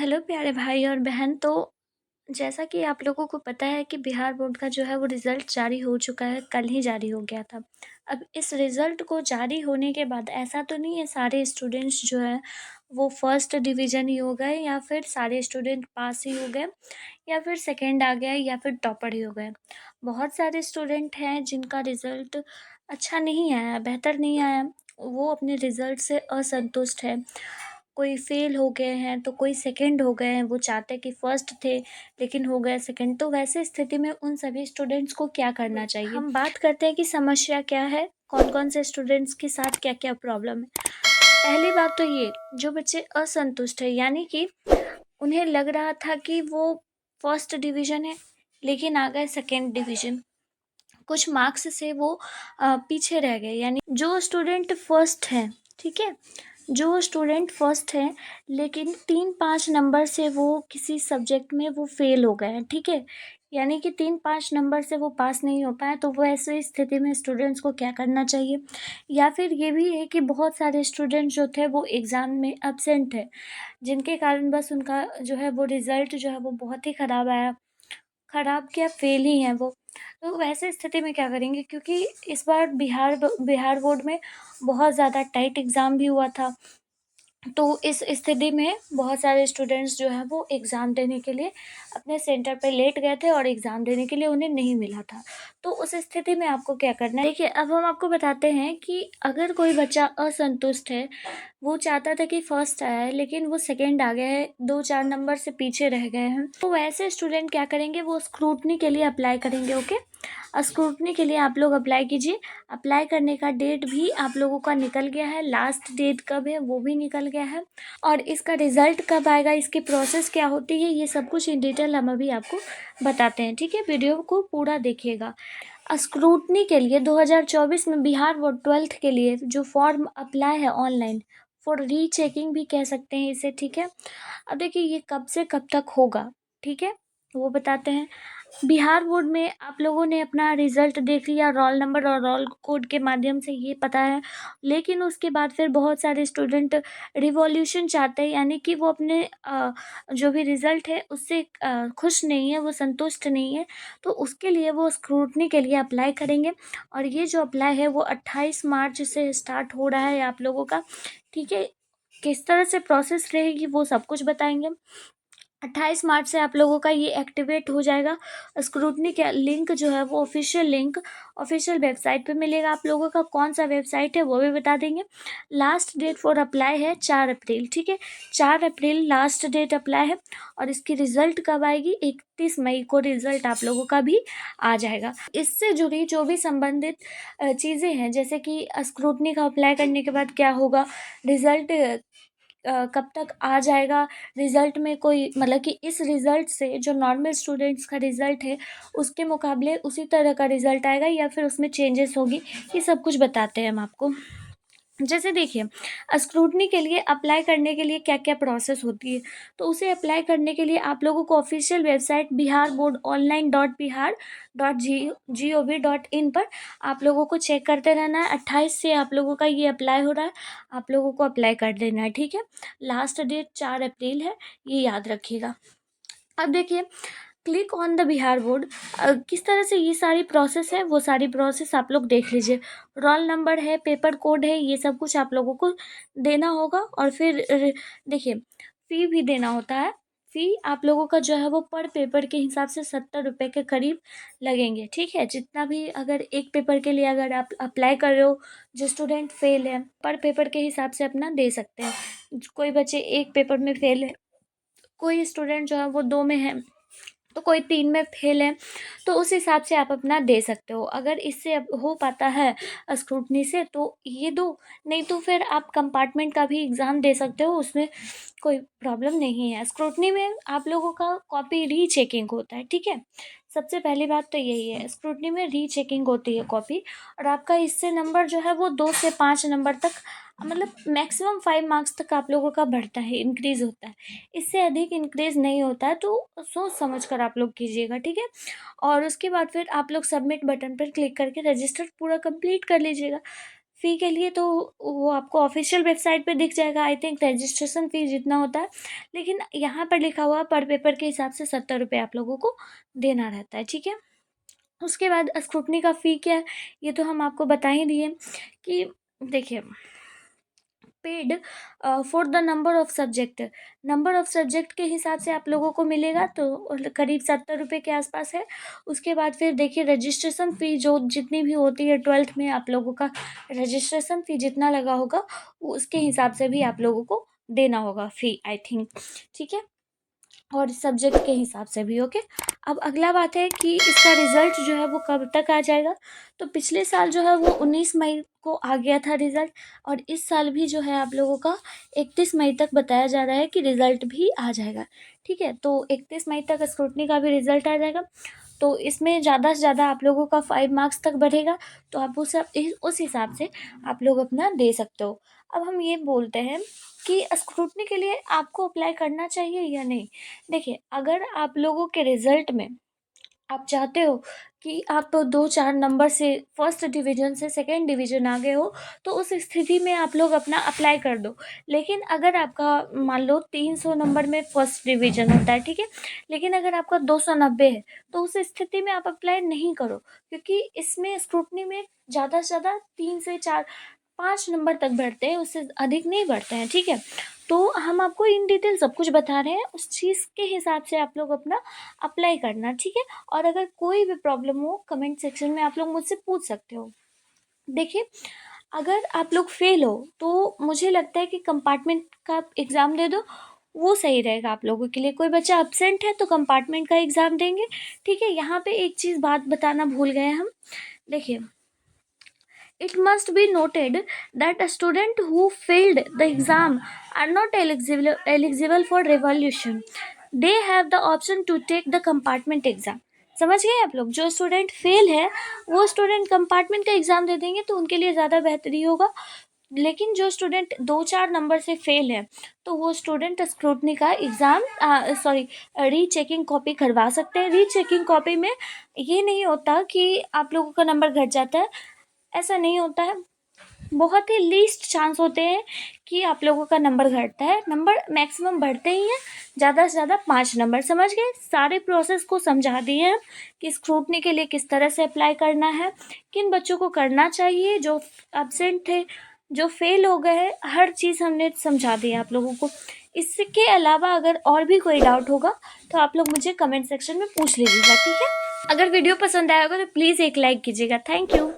Hello प्यारे भाई और बहन। तो जैसा कि आप लोगों को पता है कि बिहार बोर्ड का जो है वो रिज़ल्ट जारी हो चुका है, कल ही जारी हो गया था। अब इस रिज़ल्ट को जारी होने के बाद ऐसा तो नहीं है सारे स्टूडेंट्स जो हैं वो फर्स्ट डिवीज़न ही हो गए या फिर सारे स्टूडेंट पास ही हो गए या फिर सेकंड आ गया या फिर टॉपर ही हो गए। बहुत सारे स्टूडेंट हैं जिनका रिज़ल्ट अच्छा नहीं आया, बेहतर नहीं आया, वो अपने रिज़ल्ट से असंतुष्ट है। कोई फेल हो गए हैं तो कोई सेकंड हो गए हैं, वो चाहते कि फर्स्ट थे लेकिन हो गए सेकंड। तो वैसे स्थिति में उन सभी स्टूडेंट्स को क्या करना चाहिए? हम बात करते हैं कि समस्या क्या है, कौन-कौन से स्टूडेंट्स के साथ क्या-क्या प्रॉब्लम है। पहली बात तो ये, जो बच्चे असंतुष्ट है यानी कि उन्हें लग रहा था कि वो फर्स्ट डिवीज़न है लेकिन आ गए सेकंड डिवीज़न। कुछ मार्क्स से वो पीछे रह गए, यानी जो स्टूडेंट फर्स्ट हैं, ठीक है? जो स्टूडेंट फर्स्ट हैं लेकिन 3-5 नंबर से वो किसी सब्जेक्ट में वो फेल हो गए हैं, ठीक है? यानी कि 3-5 नंबर से वो पास नहीं हो पाए, तो वो ऐसी स्थिति में स्टूडेंट्स को क्या करना चाहिए? या फिर ये भी है कि बहुत सारे स्टूडेंट जो थे वो एग्ज़ाम में एब्सेंट है, जिनके कारण बस उनका जो है वो रिज़ल्ट जो है वो बहुत ही ख़राब आया। खराब क्या, फेल ही हैं वो। तो वैसे स्थिति में क्या करेंगे, क्योंकि इस बार बिहार बोर्ड में बहुत ज़्यादा टाइट एग्ज़ाम भी हुआ था। तो इस स्थिति में बहुत सारे स्टूडेंट्स जो हैं वो एग्ज़ाम देने के लिए अपने सेंटर पे लेट गए थे और एग्ज़ाम देने के लिए उन्हें नहीं मिला था। तो उस स्थिति में आपको क्या करना है, देखिए अब हम आपको बताते हैं कि अगर कोई बच्चा असंतुष्ट है, वो चाहता था कि फर्स्ट आया है लेकिन वो सेकंड आ गया है, 2-4 नंबर से पीछे रह गए हैं, तो वैसे स्टूडेंट क्या करेंगे, वो स्क्रूटनी के लिए अप्लाई करेंगे। ओके, स्क्रूटनी के लिए आप लोग अप्लाई कीजिए। अप्लाई करने का डेट भी आप लोगों का निकल गया है, लास्ट डेट कब है वो भी निकल गया है, और इसका रिज़ल्ट कब आएगा, इसकी प्रोसेस क्या होती है, ये सब कुछ इन डिटेल हम अभी आपको बताते हैं, ठीक है? वीडियो को पूरा देखिएगा। स्क्रूटनी के लिए 2024 में बिहार बोर्ड 12th के लिए जो फॉर्म अप्लाई है ऑनलाइन, फॉर रीचेकिंग भी कह सकते हैं इसे, ठीक है? अब देखिए ये कब से कब तक होगा, ठीक है? वो बताते हैं। बिहार बोर्ड में आप लोगों ने अपना रिज़ल्ट देख लिया, रोल नंबर और रोल कोड के माध्यम से ये पता है, लेकिन उसके बाद फिर बहुत सारे स्टूडेंट रिवॉल्यूशन चाहते हैं, यानी कि वो अपने जो भी रिज़ल्ट है उससे खुश नहीं है, वो संतुष्ट नहीं है, तो उसके लिए वो स्क्रूटनी के लिए अप्लाई करेंगे। और ये जो अप्लाई है वो 28 मार्च से स्टार्ट हो रहा है आप लोगों का, ठीक है? किस तरह से प्रोसेस रहेगी वो सब कुछ बताएँगे। 28 मार्च से आप लोगों का ये एक्टिवेट हो जाएगा। स्क्रूटनी का लिंक जो है वो ऑफिशियल लिंक ऑफिशियल वेबसाइट पे मिलेगा आप लोगों का। कौन सा वेबसाइट है वो भी बता देंगे। लास्ट डेट फॉर अप्लाई है 4 अप्रैल, ठीक है? 4 अप्रैल लास्ट डेट अप्लाई है। और इसकी रिज़ल्ट कब आएगी? 31 मई को रिज़ल्ट आप लोगों का भी आ जाएगा। इससे जुड़ी जो भी संबंधित चीज़ें हैं, जैसे कि स्क्रूटनी का अप्लाई करने के बाद क्या होगा, रिज़ल्ट कब तक आ जाएगा, रिज़ल्ट में कोई मतलब कि इस रिज़ल्ट से जो नॉर्मल स्टूडेंट्स का रिज़ल्ट है उसके मुकाबले उसी तरह का रिज़ल्ट आएगा या फिर उसमें चेंजेस होगी, ये सब कुछ बताते हैं हम आपको। जैसे देखिए, स्क्रूटनी के लिए अप्लाई करने के लिए क्या-क्या प्रोसेस होती है, तो उसे अप्लाई करने के लिए आप लोगों को official website Bihar board online dot Bihar dot GOV.in पर आप लोगों को चेक करते रहना है। 28 से आप लोगों का ये अप्लाई हो रहा है, आप लोगों को अप्लाई कर देना है, ठीक है? लास्ट डेट 4 अप्रैल है, ये याद रखिएगा। अब देखिए, click on the Bihar board, किस तरह से ये सारी प्रोसेस है, वो सारी प्रोसेस आप लोग देख लीजिए। रोल नंबर है, पेपर कोड है, ये सब कुछ आप लोगों को देना होगा। और फिर देखिए, फ़ी भी देना होता है। फ़ी आप लोगों का जो है वो पर पेपर के हिसाब से 70 रुपये के करीब लगेंगे, ठीक है? जितना भी, अगर एक पेपर के लिए अगर आप अप्लाई कर रहे हो, जो स्टूडेंट फेल है, पर पेपर के हिसाब से अपना दे सकते हैं। कोई बच्चे 1 पेपर में फेल है, कोई स्टूडेंट जो है वो 2 में है, तो कोई 3 में फेल है, तो उस हिसाब से आप अपना दे सकते हो। अगर इससे अब हो पाता है स्क्रूटनी से तो ये दो, नहीं तो फिर आप कंपार्टमेंट का भी एग्ज़ाम दे सकते हो, उसमें कोई प्रॉब्लम नहीं है। स्क्रूटनी में आप लोगों का कॉपी रीचेकिंग होता है, ठीक है? सबसे पहली बात तो यही है, स्क्रूटनी में रीचेकिंग होती है कॉपी, और आपका इससे नंबर जो है वो 2 से 5 नंबर तक, मतलब मैक्सिमम 5 मार्क्स तक आप लोगों का बढ़ता है, इंक्रीज़ होता है। इससे अधिक इंक्रीज़ नहीं होता है, तो सोच समझ कर आप लोग कीजिएगा, ठीक है? और उसके बाद फिर आप लोग सबमिट बटन पर क्लिक करके रजिस्टर पूरा कंप्लीट कर लीजिएगा। फ़ी के लिए तो वो आपको ऑफ़िशियल वेबसाइट पे दिख जाएगा, आई थिंक रजिस्ट्रेशन फ़ी जितना होता है, लेकिन यहाँ पर लिखा हुआ पर पेपर के हिसाब से 70 रुपये आप लोगों को देना रहता है, ठीक है? उसके बाद स्क्रूटनी का फ़ी क्या है, ये तो हम आपको बता ही दिए कि देखिए paid for the number of subject के हिसाब से आप लोगों को मिलेगा, तो करीब 70 रुपये के आसपास है। उसके बाद फिर देखिए रजिस्ट्रेशन फ़ी जो जितनी भी होती है 12th में आप लोगों का रजिस्ट्रेशन फ़ी जितना लगा होगा, उसके हिसाब से भी आप लोगों को देना होगा फ़ी, आई थिंक, ठीक है? और सब्जेक्ट के हिसाब से भी, ओके। अब अगला बात है कि इसका रिज़ल्ट जो है वो कब तक आ जाएगा। तो पिछले साल जो है वो 19 मई को आ गया था रिज़ल्ट, और इस साल भी जो है आप लोगों का 31 मई तक बताया जा रहा है कि रिज़ल्ट भी आ जाएगा, ठीक है। तो 31 मई तक स्क्रूटनी का भी रिज़ल्ट आ जाएगा। तो इसमें ज़्यादा से ज़्यादा आप लोगों का 5 मार्क्स तक बढ़ेगा, तो आप उस हिसाब से आप लोग अपना दे सकते हो। अब हम ये बोलते हैं कि स्क्रूटनी के लिए आपको अप्लाई करना चाहिए या नहीं। देखिए, अगर आप लोगों के रिज़ल्ट में आप चाहते हो कि आप 2-4 नंबर से फर्स्ट डिवीज़न से सेकंड डिवीज़न आ गए हो, तो उस स्थिति में आप लोग अपना अप्लाई कर दो। लेकिन अगर आपका मान लो 300 नंबर में फर्स्ट डिवीज़न होता है, ठीक है? लेकिन अगर आपका 290 है, तो उस स्थिति में आप अप्लाई नहीं करो, क्योंकि इसमें स्क्रूटनी में ज़्यादा से ज़्यादा 3 से 4 5 नंबर तक बढ़ते हैं, उससे अधिक नहीं बढ़ते हैं, ठीक है? तो हम आपको इन डिटेल सब कुछ बता रहे हैं, उस चीज़ के हिसाब से आप लोग अपना अप्लाई करना, ठीक है? और अगर कोई भी प्रॉब्लम हो कमेंट सेक्शन में आप लोग मुझसे पूछ सकते हो। देखिए, अगर आप लोग फेल हो तो मुझे लगता है कि कंपार्टमेंट का एग्ज़ाम दे दो, वो सही रहेगा आप लोगों के लिए। कोई बच्चा एब्सेंट है तो कंपार्टमेंट का एग्ज़ाम देंगे, ठीक है? यहाँ पे एक चीज़ बात बताना भूल गए हम। देखिए, it must be noted that a student who failed the exam are not eligible for revolution. They have the option to take the compartment exam. समझ गए आप लोग? जो स्टूडेंट फेल है वो स्टूडेंट कंपार्टमेंट का एग्ज़ाम दे देंगे तो उनके लिए ज़्यादा बेहतरी होगा। लेकिन जो स्टूडेंट 2-4 नंबर से फेल है तो वो स्टूडेंट स्क्रूटनी का एग्ज़ाम रीचेकिंग कॉपी करवा सकते हैं। रीचेकिंग कॉपी में ये नहीं होता कि आप लोगों का नंबर घट जाता है, ऐसा नहीं होता है। बहुत ही लीस्ट चांस होते हैं कि आप लोगों का नंबर घटता है, नंबर मैक्सिमम बढ़ते ही हैं, ज़्यादा से ज़्यादा 5 नंबर। समझ गए? सारे प्रोसेस को समझा दिए हैं कि स्क्रूटनी के लिए किस तरह से अप्लाई करना है, किन बच्चों को करना चाहिए जो एब्सेंट थे, जो फेल हो गए हैं, हर चीज़ हमने समझा दी है आप लोगों को। इसके अलावा अगर और भी कोई डाउट होगा तो आप लोग मुझे कमेंट सेक्शन में पूछ लीजिएगा, ठीक है? अगर वीडियो पसंद आया होगा तो प्लीज़ एक लाइक कीजिएगा। Thank you.